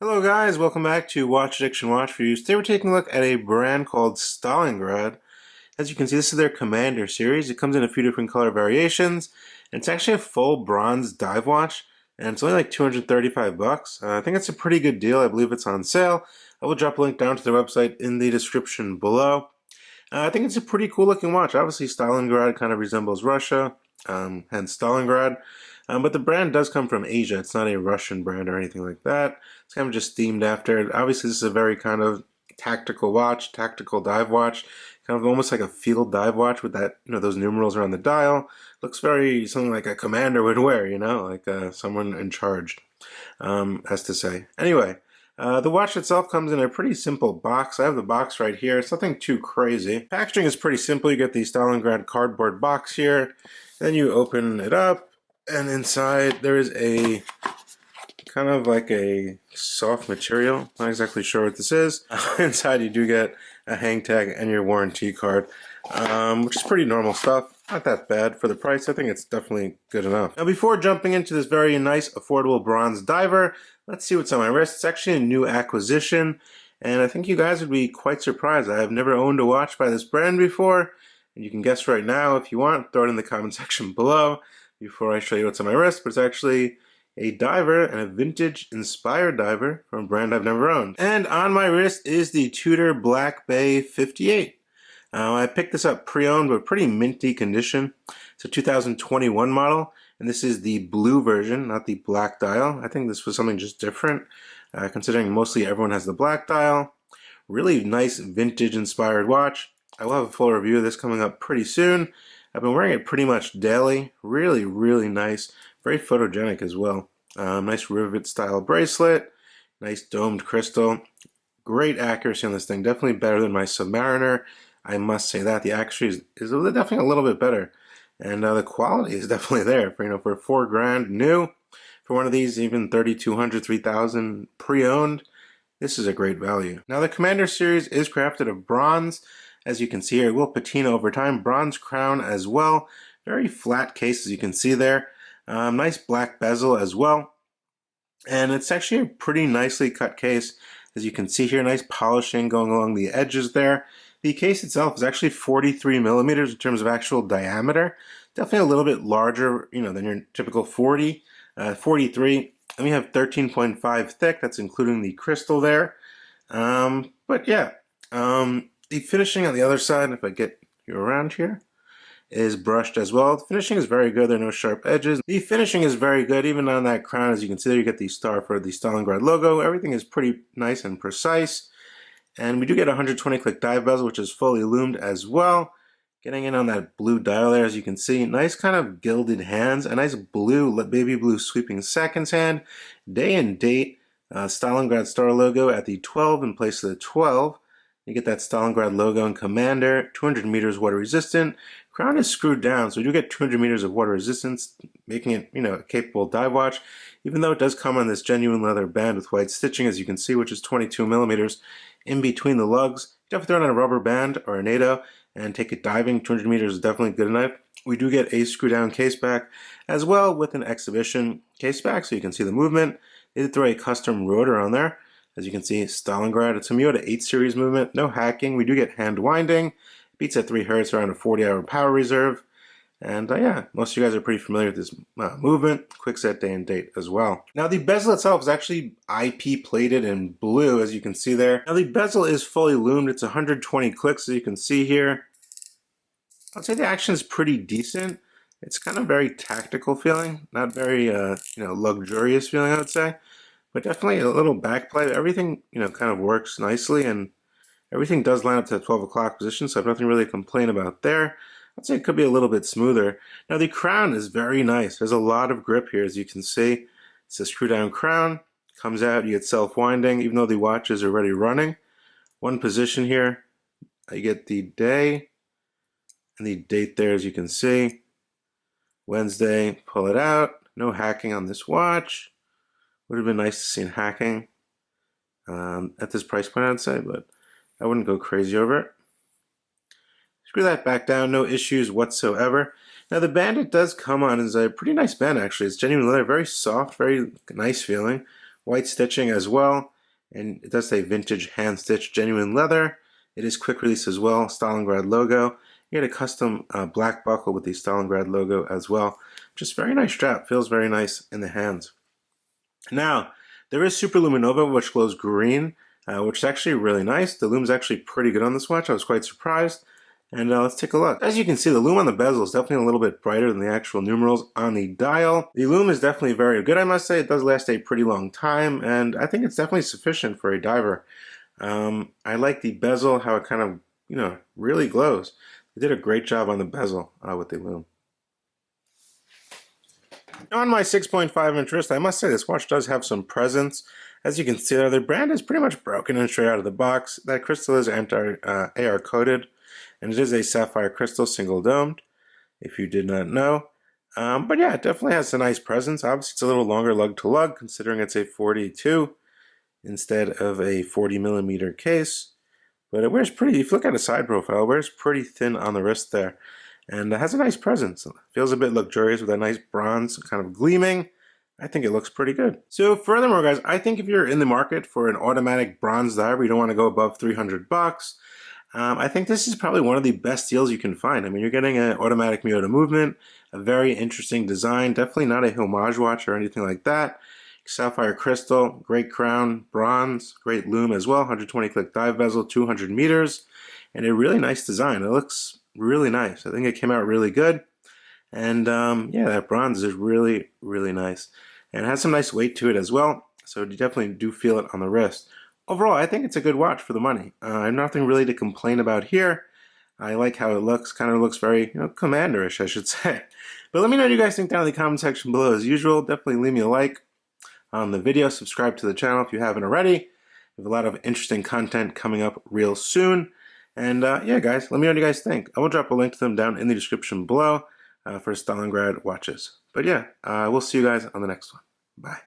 Hello guys, welcome back to Watch Addiction Watch Reviews. Today we're taking a look at a brand called Stalingrad. As you can see, this is their Commander series. It comes in a few different color variations, and it's actually a full bronze dive watch, and it's only like 235 bucks. I think it's a pretty good deal. I believe it's on sale. I will drop a link down to their website in the description below. I think it's a pretty cool looking watch. Obviously Stalingrad kind of resembles Russia, hence Stalingrad. But the brand does come from Asia. It's not a Russian brand or anything like that. It's kind of just themed after it. Obviously, this is a very kind of tactical watch, tactical dive watch, kind of almost like a field dive watch with that, those numerals around the dial. Looks very something like a commander would wear, like someone in charge, as to say. Anyway, the watch itself comes in a pretty simple box. I have the box right here. It's nothing too crazy. Packaging is pretty simple. You get the Stalingrad cardboard box here. Then you open it up. And inside there is a kind of like a soft material. Not exactly sure what this is. Inside you do get a hang tag and your warranty card, which is pretty normal stuff. Not that bad for the price. I think it's definitely good enough. Now before jumping into this very nice affordable bronze diver, let's see what's on my wrist. It's actually a new acquisition, and I think you guys would be quite surprised. I have never owned a watch by this brand before, and you can guess right now if you want. Throw it in the comment section below before I show you what's on my wrist, but it's actually a diver, and a vintage inspired diver from a brand I've never owned. And on my wrist is the Tudor Black Bay 58. I picked this up pre-owned, but pretty minty condition. It's a 2021 model, and this is the blue version, not the black dial. I think this was something just different, considering mostly everyone has the black dial. Really nice vintage inspired watch. I will have a full review of this coming up pretty soon. I've been wearing it pretty much daily. Really, really nice. Very photogenic as well. Nice rivet style bracelet. Nice domed crystal. Great accuracy on this thing. Definitely better than my Submariner. I must say that. The accuracy is definitely a little bit better. And the quality is definitely there. For $4,000 new. For one of these, even 3,200, 3,000 pre-owned. This is a great value. Now the Commander series is crafted of bronze. As you can see here, it will patina over time. Bronze crown as well. Very flat case, as you can see there. Nice black bezel as well. And it's actually a pretty nicely cut case. As you can see here, nice polishing going along the edges there. The case itself is actually 43 millimeters in terms of actual diameter. Definitely a little bit larger, than your typical 40. 43. And we have 13.5 thick. That's including the crystal there. But yeah. The finishing on the other side, if I get you around here, is brushed as well. The finishing is very good. There are no sharp edges. The finishing is very good. Even on that crown, as you can see there, you get the star for the Stalingrad logo. Everything is pretty nice and precise. And we do get a 120 click dive bezel, which is fully loomed as well. Getting in on that blue dial there, as you can see. Nice kind of gilded hands. A nice blue, baby blue sweeping seconds hand. Day and date. Stalingrad star logo at the 12 in place of the 12. You get that Stalingrad logo and Commander, 200 meters water resistant. Crown is screwed down, so you do get 200 meters of water resistance, making it, a capable dive watch, even though it does come on this genuine leather band with white stitching, as you can see, which is 22 millimeters in between the lugs. You definitely throw it on a rubber band or a NATO and take it diving. 200 meters is definitely good enough. We do get a screw down case back as well with an exhibition case back, so you can see the movement. They did throw a custom rotor on there. As you can see, Stalingrad, it's a Miota 8 series movement, no hacking. We do get hand winding, beats at 3 hertz around a 40-hour power reserve. And yeah, most of you guys are pretty familiar with this movement, quick set day and date as well. Now the bezel itself is actually IP plated in blue, as you can see there. Now the bezel is fully loomed. It's 120 clicks, as you can see here. I'd say the action is pretty decent. It's kind of very tactical feeling, not very luxurious feeling, I would say. But definitely a little backplay. Everything, kind of works nicely, and everything does line up to the 12 o'clock position, so I have nothing really to complain about there. I'd say it could be a little bit smoother. Now the crown is very nice. There's a lot of grip here, as you can see. It's a screw down crown. Comes out, you get self-winding, even though the watch is already running. One position here. You get the day and the date there, as you can see. Wednesday, pull it out. No hacking on this watch. Would have been nice to see hacking at this price point, I'd say, but I wouldn't go crazy over it. Screw that back down, no issues whatsoever. Now the band it does come on is a pretty nice band actually. It's genuine leather, very soft, very nice feeling. White stitching as well. And it does say vintage hand stitched genuine leather. It is quick release as well, Stalingrad logo. You get a custom black buckle with the Stalingrad logo as well. Just very nice strap, feels very nice in the hands. Now, there is Super Luminova, which glows green, which is actually really nice. The lume's actually pretty good on this watch. I was quite surprised. And let's take a look. As you can see, the lume on the bezel is definitely a little bit brighter than the actual numerals on the dial. The lume is definitely very good, I must say. It does last a pretty long time, and I think it's definitely sufficient for a diver. I like the bezel, how it kind of, really glows. They did a great job on the bezel with the lume. On my 6.5-inch wrist, I must say this watch does have some presence. As you can see there, the brand is pretty much broken and straight out of the box. That crystal is AR coated, and it is a sapphire crystal single domed, if you did not know. But yeah, it definitely has a nice presence. Obviously, it's a little longer lug to lug, considering it's a 42 instead of a 40 millimeter case. But it wears pretty, if you look at a side profile, it wears pretty thin on the wrist there. And it has a nice presence. It feels a bit luxurious with that nice bronze kind of gleaming. I think it looks pretty good. So furthermore, guys, I think if you're in the market for an automatic bronze diver, you don't want to go above 300 bucks. I think this is probably one of the best deals you can find. I mean, you're getting an automatic Miyota movement, a very interesting design, definitely not a homage watch or anything like that. Sapphire crystal, great crown, bronze, great lume as well, 120 click dive bezel, 200 meters, and a really nice design. It looks really nice. I think it came out really good. And yeah, that bronze is really, really nice. And it has some nice weight to it as well, so you definitely do feel it on the wrist. Overall, I think it's a good watch for the money. I have nothing really to complain about here. I like how it looks, kind of looks very, commanderish, I should say. But let me know what you guys think down in the comment section below as usual. Definitely leave me a like on the video, subscribe to the channel if you haven't already. We have a lot of interesting content coming up real soon. And yeah, guys, let me know what you guys think. I will drop a link to them down in the description below for Stalingrad watches. But yeah, we'll see you guys on the next one. Bye.